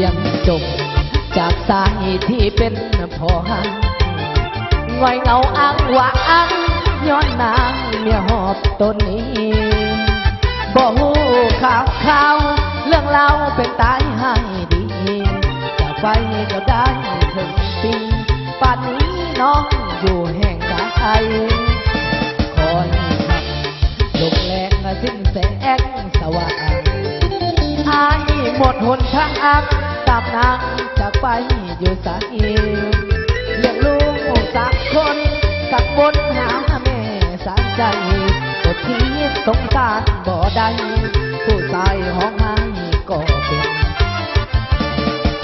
ยงจบจากสายที่เป็นพ่อหังง่อยเงาอ้างว่าอ้างย้อนนางเมียหอบต้นนี้บ่หูข่าวเรื่องเล่าเป็นตายให้ดีจะไปก็ได้ถึงปีป่านนี้น้องอยู่แห่งใดคอยขับลงแรงสิ้นแสงสว่างอายหมดหนทางตามนางจากไปอยู่สายเลี้ยงลูกสักคนกับบนหาแม่สายใจกดที่สงสารบ่ได้ผู้ชายห้องไห้ก็เป็น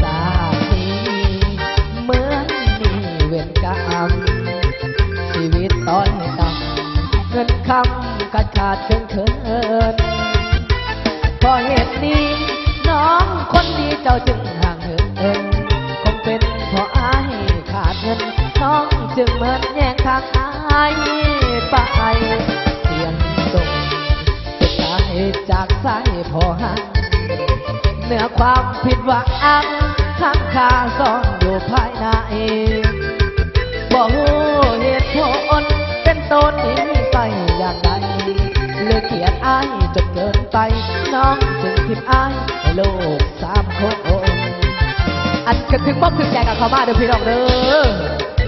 สามีเหมือนมีเวรกรรมชีวิตต้อยต่ำเงินคำขาดเขินพอเหตุนี้น้องคนดีเจ้าจึงห่างเหินคงเป็นเพราะอายขาดเงินน้องจึงเหมือนแย่งทางอายไปเสียงส่งสุดท้ายจากสายพอหักเหนือความผิดหวังข้างคาซ่อนอยู่ภายในบ่ฮู้เหตุผลเป็นต้นนี้ไปอย่างไรเลือกเกียดอายจนเกินไปน้องจึงทิมอายให้โลก3 คนอันกระถึงบอกถึงใจกับเขามาเด้อพี่น้องเด้อ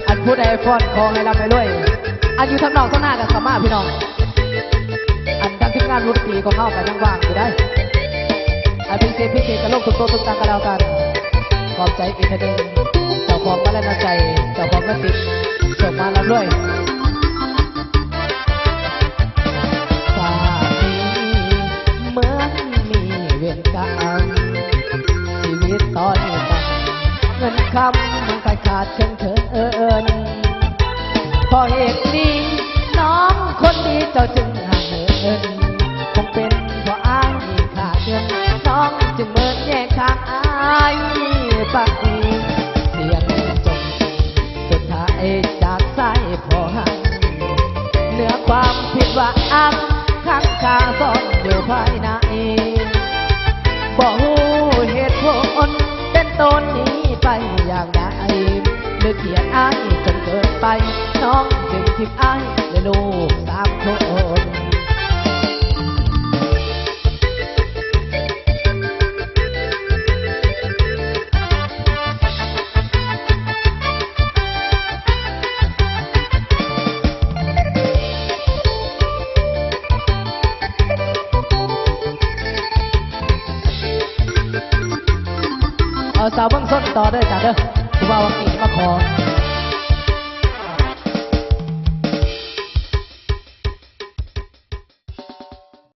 อันผู้ใดฟ้อนขอให้รับไปด้วยอันอยู่ทางนอกทางหน้ากับเขามาพี่น้องอันทางทีมงานรุ่นปีของเขากันยังว่างอยู่ได้อันพิเศษกับโลกทุกโต๊ะทุกตังกันแล้วกันขอบใจอีกทีนึงเจ้าของมาแล้วนะใจเจ้าของก็ติดส่งมารับด้วยเหมือนมีเวรกรรมชีวิตต้อยต่ำเงินคำมันขาดเขินพอเหตุนี้น้องคนดีเจ้าจึงห่างเหินคงเป็นเพราะอายขาดเงินน้องจึงเหมือนแยกทางอายไปเสียงจบสุดท้ายจากสายพอหักเหนือความผิดหวังข้างคาซ่อนอยู่ภายในบ่ฮู้เหตุผลเป็นต้นนี้ไปอย่างใดเลือกเกียดอายจนเกินไปน้องจึงทิมอายและลูก3 คนเอาสาวเบื้องส้นต่อเด้อจ้าเด้อผู้บ่าววังอีมาขอ